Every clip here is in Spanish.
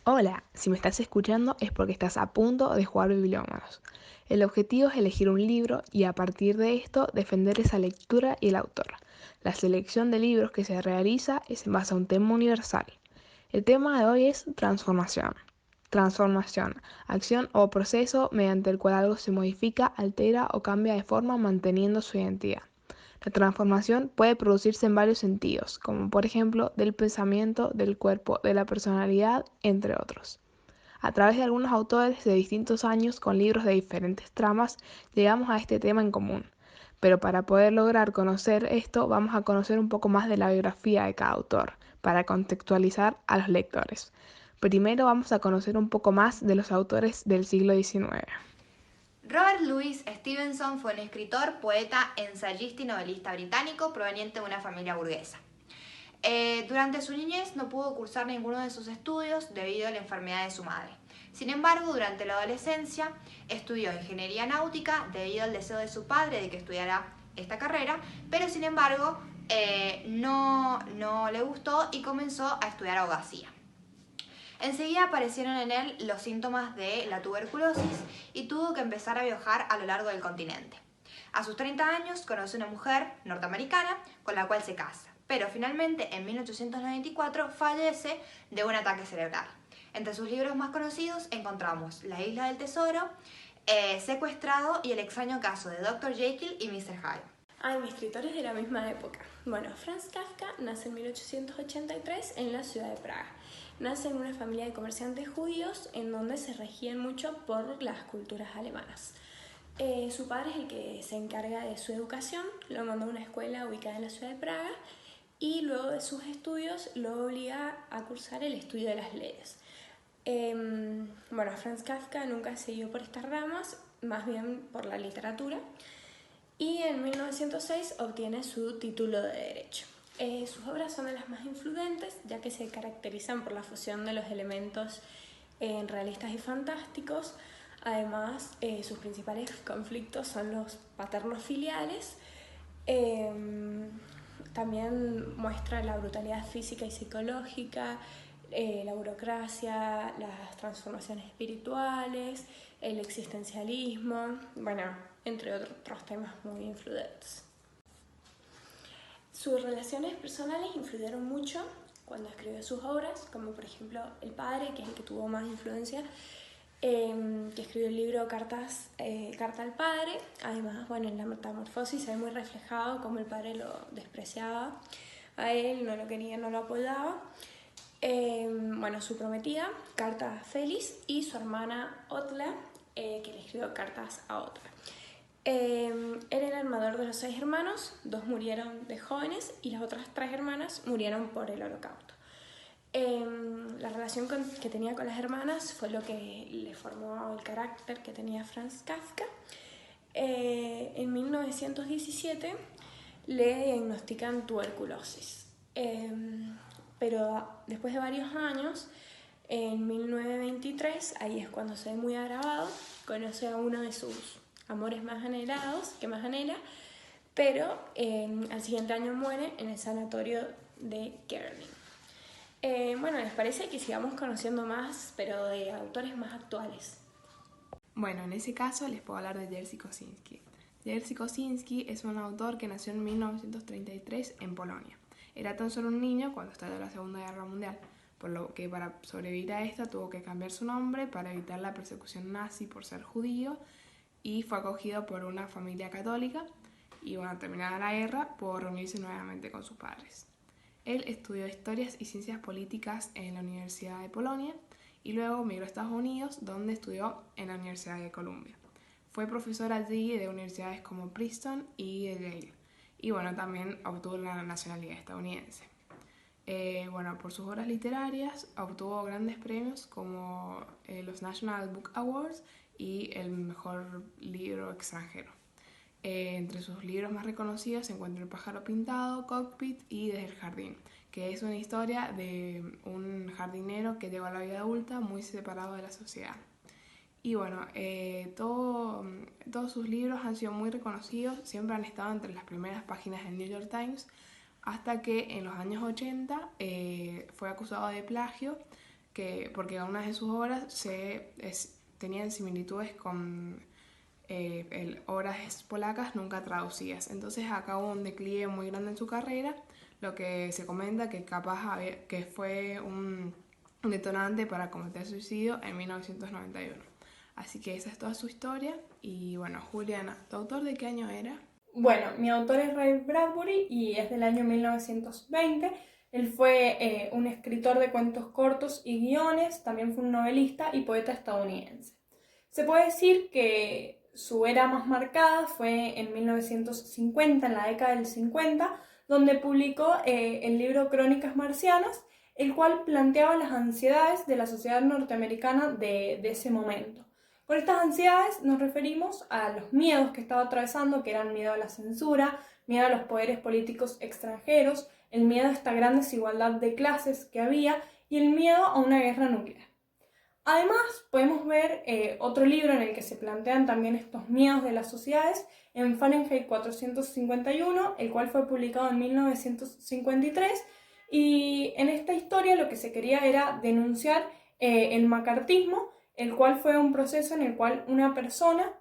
Hola, si me estás escuchando es porque estás a punto de jugar Bibliómanos. El objetivo es elegir un libro y a partir de esto defender esa lectura y el autor. La selección de libros que se realiza es en base a un tema universal. El tema de hoy es transformación. Transformación, acción o proceso mediante el cual algo se modifica, altera o cambia de forma manteniendo su identidad. La transformación puede producirse en varios sentidos, como por ejemplo del pensamiento, del cuerpo, de la personalidad, entre otros. A través de algunos autores de distintos años con libros de diferentes tramas, llegamos a este tema en común. Pero para poder lograr conocer esto, vamos a conocer un poco más de la biografía de cada autor, para contextualizar a los lectores. Primero vamos a conocer un poco más de los autores del siglo XIX. Robert Louis Stevenson fue un escritor, poeta, ensayista y novelista británico proveniente de una familia burguesa. Durante su niñez no pudo cursar ninguno de sus estudios debido a la enfermedad de su madre. Sin embargo, durante la adolescencia estudió ingeniería náutica debido al deseo de su padre de que estudiara esta carrera, pero sin embargo no le gustó y comenzó a estudiar abogacía. Enseguida aparecieron en él los síntomas de la tuberculosis y tuvo que empezar a viajar a lo largo del continente. A sus 30 años conoce una mujer norteamericana con la cual se casa, pero finalmente en 1894 fallece de un ataque cerebral. Entre sus libros más conocidos encontramos La isla del tesoro, Secuestrado y El extraño caso de Dr. Jekyll y Mr. Hyde. Hay escritores de la misma época. Bueno, Franz Kafka nace en 1883 en la ciudad de Praga. Nace en una familia de comerciantes judíos en donde se regían mucho por las culturas alemanas. Su padre es el que se encarga de su educación, lo mandó a una escuela ubicada en la ciudad de Praga y luego de sus estudios lo obliga a cursar el estudio de las leyes. Bueno, Franz Kafka nunca siguió por estas ramas, más bien por la literatura, y en 1906 obtiene su título de Derecho. Sus obras son de las más influyentes, ya que se caracterizan por la fusión de los elementos realistas y fantásticos. Además, sus principales conflictos son los paternos filiales. También muestra la brutalidad física y psicológica, la burocracia, las transformaciones espirituales, el existencialismo, bueno, entre otros temas muy influyentes. Sus relaciones personales influyeron mucho cuando escribió sus obras, como por ejemplo el padre, que es el que tuvo más influencia, que escribió el libro Carta al Padre. Además, bueno, en la Metamorfosis se ve muy reflejado cómo el padre lo despreciaba a él, no lo quería, no lo apoyaba. Bueno, su prometida, Carta a Félix, y su hermana Otla, que le escribió cartas a otra. Él era el mayor de los 6 hermanos, 2 murieron de jóvenes y las otras 3 hermanas murieron por el holocausto. La relación que tenía con las hermanas fue lo que le formó el carácter que tenía Franz Kafka. En 1917 le diagnostican tuberculosis, pero después de varios años, en 1923, ahí es cuando se ve muy agravado, conoce a uno de sus amores más anhelados, que más anhela, pero al siguiente año muere en el sanatorio de Kerning. Bueno, ¿les parece que sigamos conociendo más, pero de autores más actuales? Bueno, en ese caso les puedo hablar de Jerzy Kosinski. Jerzy Kosinski es un autor que nació en 1933 en Polonia. Era tan solo un niño cuando estalló la Segunda Guerra Mundial, por lo que para sobrevivir a esta tuvo que cambiar su nombre para evitar la persecución nazi por ser judío y fue acogido por una familia católica y bueno, terminada la guerra, pudo reunirse nuevamente con sus padres. Él estudió historias y ciencias políticas en la Universidad de Polonia y luego migró a Estados Unidos, donde estudió en la Universidad de Columbia. Fue profesor allí de universidades como Princeton y de Yale. Y bueno, también obtuvo la nacionalidad estadounidense. Bueno, por sus obras literarias obtuvo grandes premios como los National Book Awards y el mejor libro extranjero. Entre sus libros más reconocidos se encuentra El pájaro pintado, Cockpit y Desde el jardín, que es una historia de un jardinero que llegó a la vida adulta muy separado de la sociedad. Y bueno, todos sus libros han sido muy reconocidos, siempre han estado entre las primeras páginas del New York Times, hasta que en los años 80 fue acusado de plagio porque algunas de sus obras tenían similitudes con obras polacas nunca traducidas. Entonces acá hubo un declive muy grande en su carrera, lo que se comenta que capaz que fue un detonante para cometer suicidio en 1991. Así que esa es toda su historia. Y bueno, Juliana, ¿tu autor de qué año era? Bueno, mi autor es Ray Bradbury y es del año 1920. Él fue un escritor de cuentos cortos y guiones, también fue un novelista y poeta estadounidense. Se puede decir que su era más marcada fue en 1950, en la década del 50, donde publicó el libro Crónicas Marcianas, el cual planteaba las ansiedades de la sociedad norteamericana de ese momento. Con estas ansiedades nos referimos a los miedos que estaba atravesando, que eran miedo a la censura, miedo a los poderes políticos extranjeros, el miedo a esta gran desigualdad de clases que había y el miedo a una guerra nuclear. Además, podemos ver otro libro en el que se plantean también estos miedos de las sociedades, en Fahrenheit 451, el cual fue publicado en 1953, y en esta historia lo que se quería era denunciar el macartismo, el cual fue un proceso en el cual una persona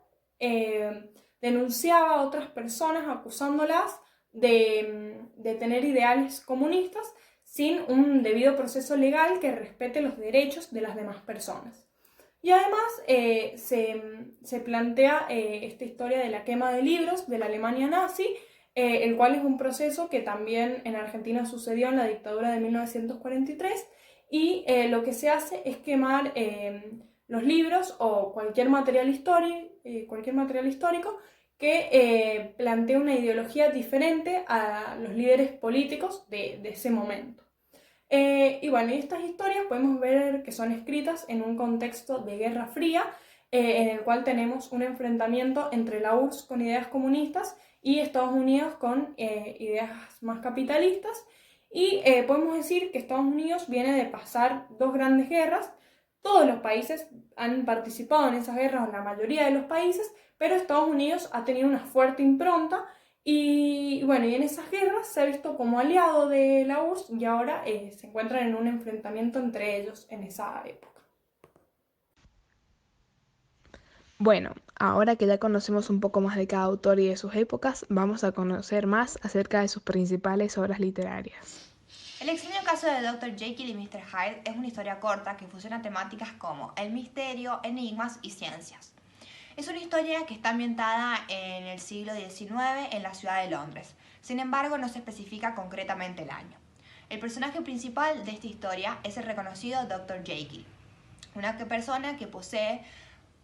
denunciaba a otras personas acusándolas de tener ideales comunistas sin un debido proceso legal que respete los derechos de las demás personas. Y además se plantea esta historia de la quema de libros de la Alemania nazi, el cual es un proceso que también en Argentina sucedió en la dictadura de 1943, y lo que se hace es quemar los libros o cualquier material histórico que plantee una ideología diferente a los líderes políticos de ese momento. Y bueno, y estas historias podemos ver que son escritas en un contexto de Guerra Fría, en el cual tenemos un enfrentamiento entre la URSS con ideas comunistas y Estados Unidos con ideas más capitalistas. Y podemos decir que Estados Unidos viene de pasar dos grandes guerras. Todos los países han participado en esas guerras, la mayoría de los países, pero Estados Unidos ha tenido una fuerte impronta y bueno, y en esas guerras se ha visto como aliado de la URSS y ahora se encuentran en un enfrentamiento entre ellos en esa época. Bueno, ahora que ya conocemos un poco más de cada autor y de sus épocas, vamos a conocer más acerca de sus principales obras literarias. El extraño caso de Dr. Jekyll y Mr. Hyde es una historia corta que fusiona temáticas como el misterio, enigmas y ciencias. Es una historia que está ambientada en el siglo XIX en la ciudad de Londres. Sin embargo, no se especifica concretamente el año. El personaje principal de esta historia es el reconocido Dr. Jekyll, una persona que posee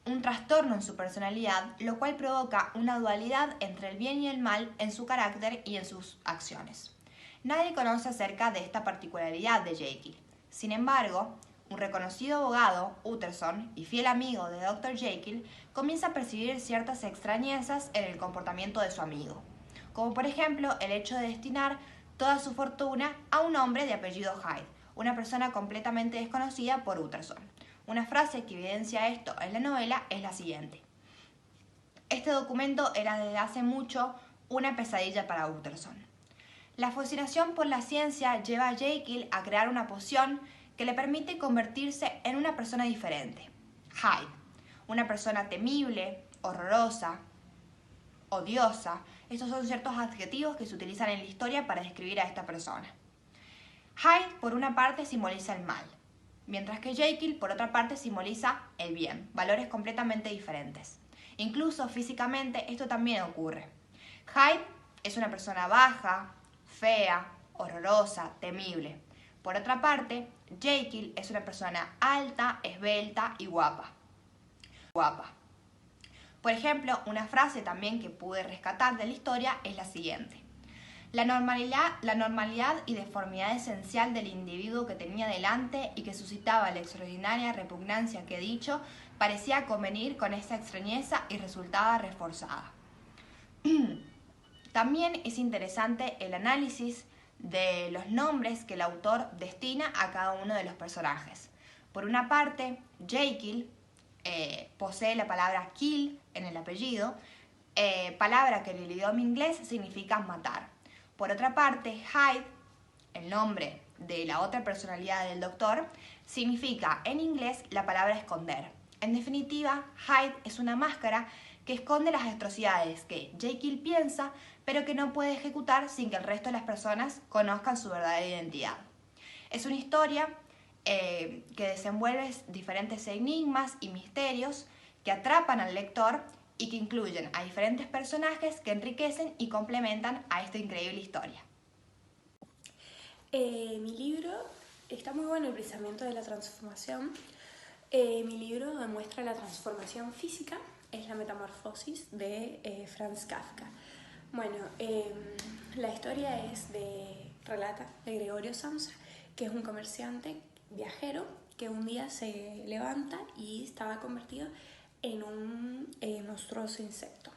un trastorno en su personalidad, lo cual provoca una dualidad entre el bien y el mal en su carácter y en sus acciones. Nadie conoce acerca de esta particularidad de Jekyll. Sin embargo, un reconocido abogado, Utterson, y fiel amigo de Dr. Jekyll, comienza a percibir ciertas extrañezas en el comportamiento de su amigo, como por ejemplo el hecho de destinar toda su fortuna a un hombre de apellido Hyde, una persona completamente desconocida por Utterson. Una frase que evidencia esto en la novela es la siguiente: este documento era desde hace mucho una pesadilla para Utterson. La fascinación por la ciencia lleva a Jekyll a crear una poción que le permite convertirse en una persona diferente. Hyde, una persona temible, horrorosa, odiosa. Estos son ciertos adjetivos que se utilizan en la historia para describir a esta persona. Hyde, por una parte, simboliza el mal, mientras que Jekyll, por otra parte, simboliza el bien, valores completamente diferentes. Incluso físicamente esto también ocurre. Hyde es una persona baja, fea, horrorosa, temible. Por otra parte, Jekyll es una persona alta, esbelta y guapa. Por ejemplo, una frase también que pude rescatar de la historia es la siguiente: la normalidad y deformidad esencial del individuo que tenía delante y que suscitaba la extraordinaria repugnancia que he dicho, parecía convenir con esa extrañeza y resultaba reforzada. También es interesante el análisis de los nombres que el autor destina a cada uno de los personajes. Por una parte, Jekyll posee la palabra kill en el apellido, palabra que en el idioma inglés significa matar. Por otra parte, Hyde, el nombre de la otra personalidad del doctor, Significa en inglés la palabra esconder. En definitiva, hide es una máscara que esconde las atrocidades que Jekyll piensa, pero que no puede ejecutar sin que el resto de las personas conozcan su verdadera identidad. Es una historia que desenvuelve diferentes enigmas y misterios que atrapan al lector y que incluyen a diferentes personajes que enriquecen y complementan a esta increíble historia. Mi libro está muy bueno, el pensamiento de la transformación. Mi libro demuestra la transformación física, es la metamorfosis de Franz Kafka. Bueno, la historia relata de Gregorio Samsa, que es un comerciante viajero que un día se levanta y estaba convertido en un monstruoso insecto.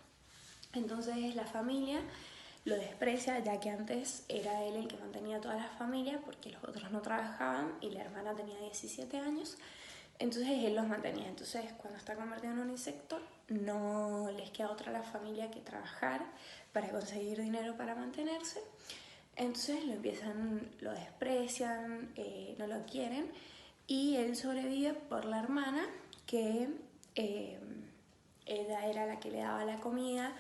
Entonces la familia lo desprecia, ya que antes era él el que mantenía a toda la familia porque los otros no trabajaban y la hermana tenía 17 años. Entonces él los mantenía. Entonces cuando está convertido en un insecto no les queda otra a la familia que trabajar para conseguir dinero para mantenerse. Entonces lo desprecian, no lo quieren, y él sobrevive por la hermana que ella era la que le daba la comida,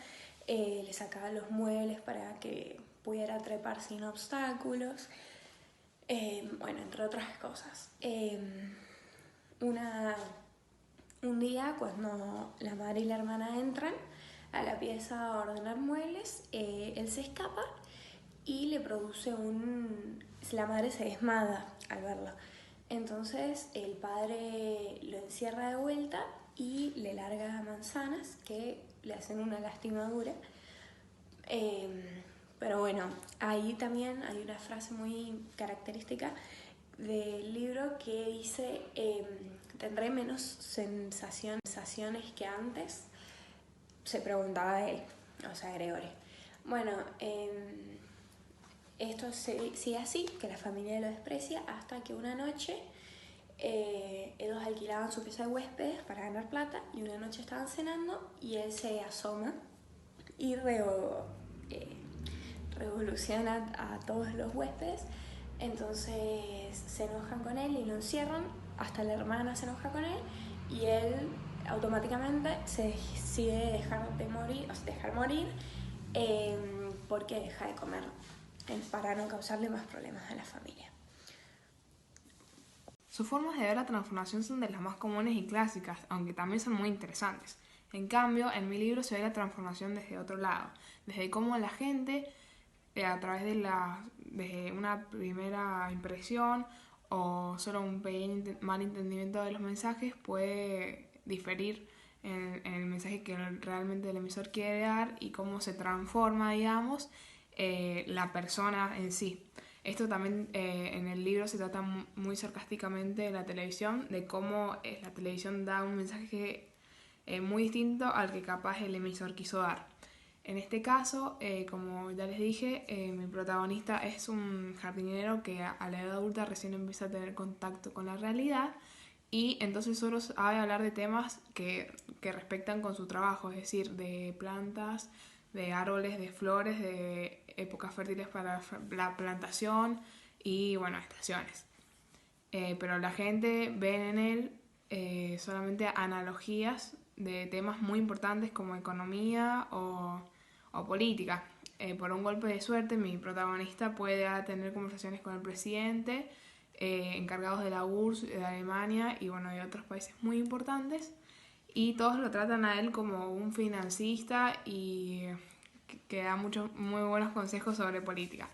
le sacaba los muebles para que pudiera trepar sin obstáculos, bueno, entre otras cosas. Un día, cuando la madre y la hermana entran a la pieza a ordenar muebles, él se escapa y le produce la madre se desmaya al verlo. Entonces el padre lo encierra de vuelta y le larga manzanas que le hacen una lastimadura. Pero bueno, ahí también hay una frase muy característica del libro que dice: tendré menos sensaciones que antes, se preguntaba él, o sea, Gregorio. Bueno, esto sigue así, que la familia lo desprecia, hasta que una noche ellos alquilaban su pieza de huéspedes para ganar plata, y una noche estaban cenando y él se asoma y revoluciona a todos los huéspedes. Entonces se enojan con él y lo encierran, hasta la hermana se enoja con él y él automáticamente se decide dejar morir porque deja de comer para no causarle más problemas a la familia. Sus formas de ver la transformación son de las más comunes y clásicas, aunque también son muy interesantes. En cambio, en mi libro se ve la transformación desde otro lado, desde cómo la gente, a través de una primera impresión o solo un pequeño mal entendimiento de los mensajes, puede diferir en el mensaje que realmente el emisor quiere dar y cómo se transforma, digamos, la persona en sí. Esto también en el libro se trata muy sarcásticamente de la televisión, de cómo la televisión da un mensaje muy distinto al que capaz el emisor quiso dar. En este caso, como ya les dije, mi protagonista es un jardinero que a la edad adulta recién empieza a tener contacto con la realidad, y entonces solo sabe hablar de temas que respectan con su trabajo, es decir, de plantas, de árboles, de flores, de épocas fértiles para la plantación y, bueno, estaciones. Pero la gente ve en él solamente analogías de temas muy importantes como economía o política. Por un golpe de suerte, mi protagonista puede tener conversaciones con el presidente, encargados de la URSS, de Alemania y, bueno, de otros países muy importantes, y todos lo tratan a él como un financista y que da muchos muy buenos consejos sobre política.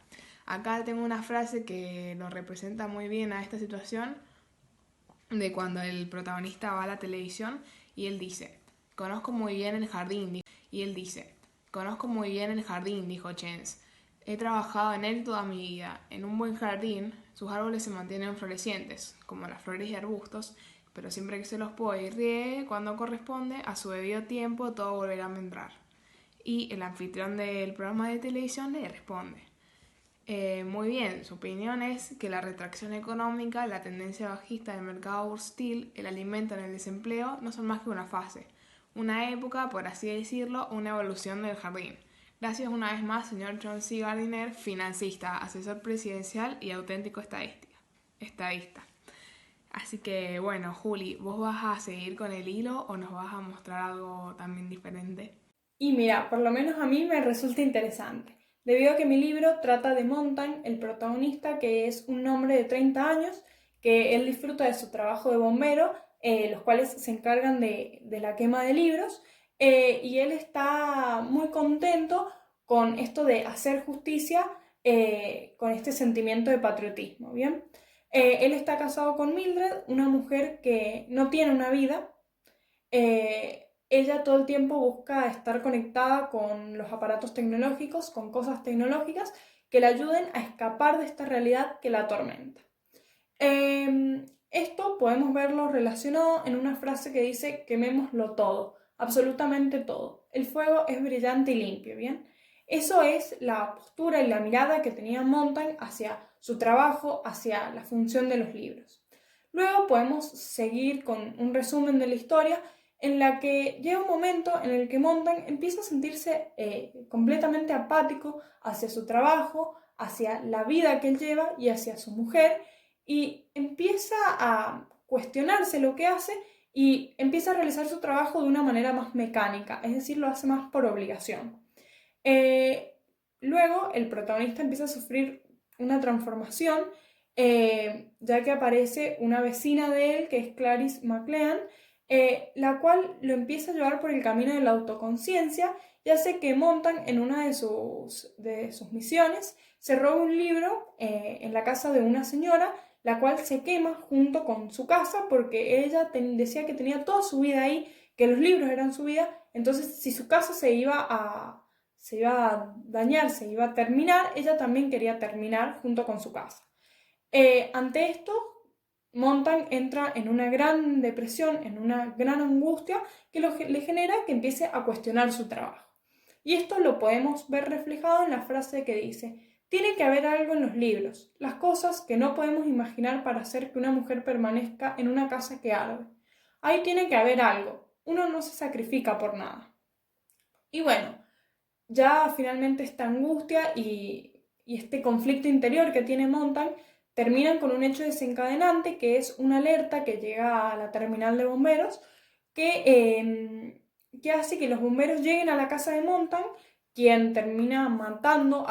Acá tengo una frase que lo representa muy bien a esta situación, de cuando el protagonista va a la televisión y él dice: conozco muy bien el jardín, dijo Chance. He trabajado en él toda mi vida. En un buen jardín, sus árboles se mantienen florecientes, como las flores y arbustos, pero siempre que se los poda y riegue cuando corresponde, a su debido tiempo todo volverá a mendrar. Y el anfitrión del programa de televisión le responde: muy bien, su opinión es que la retracción económica, la tendencia bajista del mercado bursátil, el alimento en el desempleo no son más que una fase, una época, por así decirlo, una evolución del jardín. Gracias una vez más, señor John C. Gardiner, financista, asesor presidencial y auténtico estadista. Así que bueno, Juli, ¿vos vas a seguir con el hilo o nos vas a mostrar algo también diferente? Y mira, por lo menos a mí me resulta interesante, debido a que mi libro trata de Montan, el protagonista, que es un hombre de 30 años, que él disfruta de su trabajo de bombero, los cuales se encargan de la quema de libros, y él está muy contento con esto de hacer justicia, con este sentimiento de patriotismo, ¿bien? Él está casado con Mildred, una mujer que no tiene una vida. Ella todo el tiempo busca estar conectada con los aparatos tecnológicos, con cosas tecnológicas que le ayuden a escapar de esta realidad que la atormenta. Esto podemos verlo relacionado en una frase que dice: quemémoslo todo, absolutamente todo. El fuego es brillante y limpio, ¿bien? Eso es la postura y la mirada que tenía Montag hacia su trabajo, hacia la función de los libros. Luego podemos seguir con un resumen de la historia en la que llega un momento en el que Montag empieza a sentirse completamente apático hacia su trabajo, hacia la vida que él lleva y hacia su mujer, y empieza a cuestionarse lo que hace y empieza a realizar su trabajo de una manera más mecánica, es decir, lo hace más por obligación. Luego el protagonista empieza a sufrir una transformación, ya que aparece una vecina de él, que es Clarice MacLean, la cual lo empieza a llevar por el camino de la autoconciencia y hace que Montag, en una de sus misiones, se roba un libro en la casa de una señora, la cual se quema junto con su casa porque ella decía que tenía toda su vida ahí, que los libros eran su vida. Entonces, si su casa se iba a dañar, se iba a terminar, ella también quería terminar junto con su casa. Ante esto, Montag entra en una gran depresión, en una gran angustia que le genera que empiece a cuestionar su trabajo. Y esto lo podemos ver reflejado en la frase que dice: tiene que haber algo en los libros, las cosas que no podemos imaginar para hacer que una mujer permanezca en una casa que arde. Ahí tiene que haber algo, uno no se sacrifica por nada. Y bueno, ya finalmente esta angustia y este conflicto interior que tiene Montag terminan con un hecho desencadenante, que es una alerta que llega a la terminal de bomberos que hace que los bomberos lleguen a la casa de Montag, quien termina matando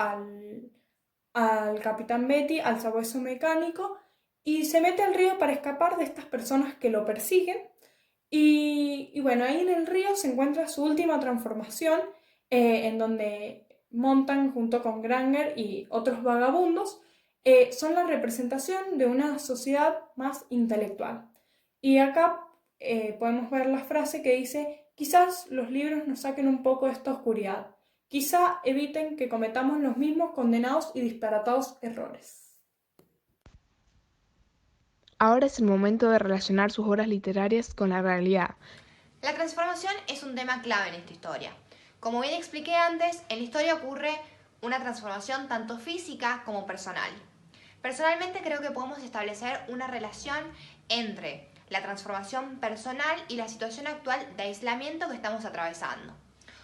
al capitán Betty, al sabueso mecánico, y se mete al río para escapar de estas personas que lo persiguen. Y bueno, ahí en el río se encuentra su última transformación, en donde Montag, junto con Granger y otros vagabundos, son la representación de una sociedad más intelectual. Y acá podemos ver la frase que dice: quizás los libros nos saquen un poco de esta oscuridad, quizá eviten que cometamos los mismos condenados y disparatados errores. Ahora es el momento de relacionar sus obras literarias con la realidad. La transformación es un tema clave en esta historia. Como bien expliqué antes, en la historia ocurre una transformación tanto física como personal. Personalmente creo que podemos establecer una relación entre la transformación personal y la situación actual de aislamiento que estamos atravesando.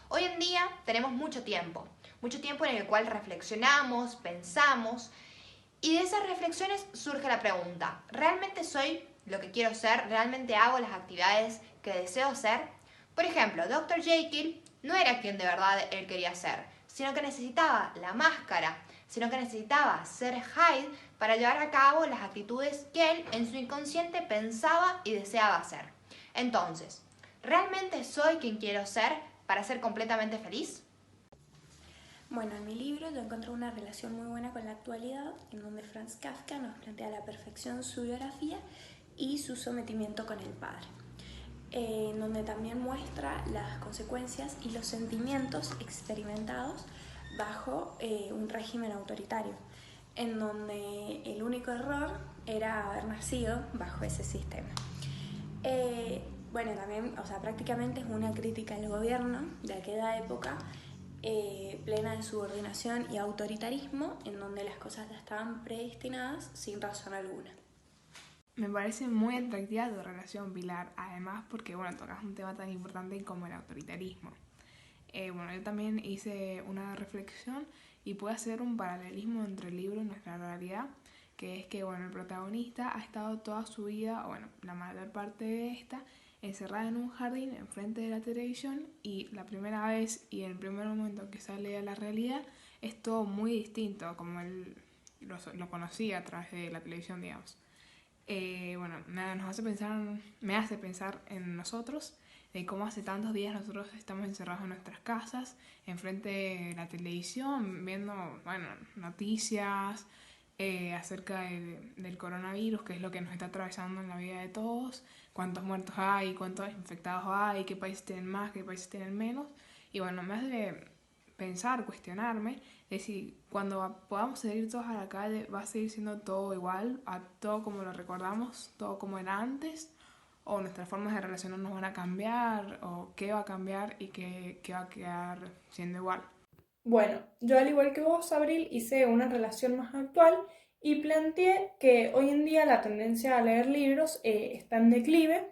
Hoy en día tenemos mucho tiempo en el cual reflexionamos, pensamos, y de esas reflexiones surge la pregunta: ¿realmente soy lo que quiero ser? ¿Realmente hago las actividades que deseo ser? Por ejemplo, Dr. Jekyll no era quien de verdad él quería ser, sino que necesitaba la máscara, sino que necesitaba ser Hyde para llevar a cabo las actitudes que él en su inconsciente pensaba y deseaba hacer. Entonces, ¿realmente soy quien quiero ser para ser completamente feliz? Bueno, en mi libro yo encontré una relación muy buena con la actualidad, en donde Franz Kafka nos plantea a la perfección su biografía y su sometimiento con el padre, en donde también muestra las consecuencias y los sentimientos experimentados bajo un régimen autoritario, en donde el único error era haber nacido bajo ese sistema. Bueno, también, prácticamente es una crítica al gobierno de aquella época, plena de subordinación y autoritarismo, en donde las cosas ya estaban predestinadas sin razón alguna. Me parece muy atractiva tu relación, Pilar, además porque, tocas un tema tan importante como el autoritarismo. Yo también hice una reflexión y puedo hacer un paralelismo entre el libro y nuestra realidad, que es que, bueno, el protagonista ha estado toda su vida, o bueno, la mayor parte de esta, encerrada en un jardín enfrente de la televisión, y la primera vez y en el primer momento que sale a la realidad es todo muy distinto como él lo conocía a través de la televisión, digamos. Bueno, me hace pensar en nosotros, de cómo hace tantos días nosotros estamos encerrados en nuestras casas, enfrente de la televisión, viendo, bueno, noticias acerca del coronavirus, que es lo que nos está atravesando en la vida de todos, cuántos muertos hay, cuántos infectados hay, qué países tienen más, qué países tienen menos. Y bueno, me hace pensar, cuestionarme, de si cuando podamos salir todos a la calle va a seguir siendo todo igual, a todo como lo recordamos, todo como era antes, o nuestras formas de relacionarnos van a cambiar, o qué va a cambiar y qué va a quedar siendo igual. Bueno, yo al igual que vos, Abril, hice una relación más actual y planteé que hoy en día la tendencia a leer libros está en declive.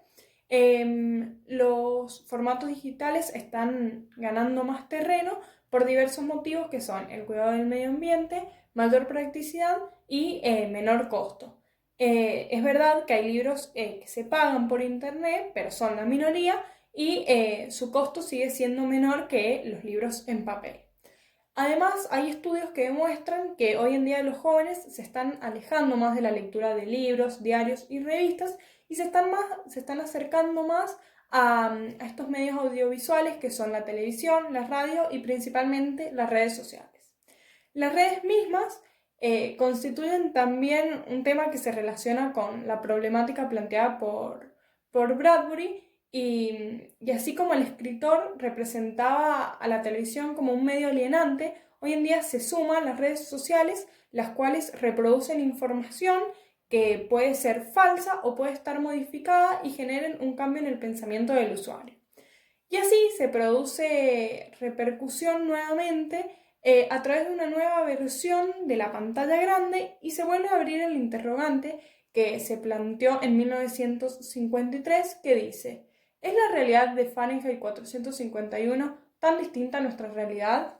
Los formatos digitales están ganando más terreno por diversos motivos que son el cuidado del medio ambiente, mayor practicidad y menor costo. Es verdad que hay libros que se pagan por internet, pero son la minoría y su costo sigue siendo menor que los libros en papel. Además, hay estudios que demuestran que hoy en día los jóvenes se están alejando más de la lectura de libros, diarios y revistas y se están acercando más a estos medios audiovisuales que son la televisión, la radio y principalmente las redes sociales. Las redes mismas constituyen también un tema que se relaciona con la problemática planteada por Bradbury y así como el escritor representaba a la televisión como un medio alienante, hoy en día se suman las redes sociales, las cuales reproducen información que puede ser falsa o puede estar modificada y generen un cambio en el pensamiento del usuario. Y así se produce repercusión nuevamente a través de una nueva versión de la pantalla grande y se vuelve a abrir el interrogante que se planteó en 1953 que dice: ¿es la realidad de Fahrenheit 451 tan distinta a nuestra realidad?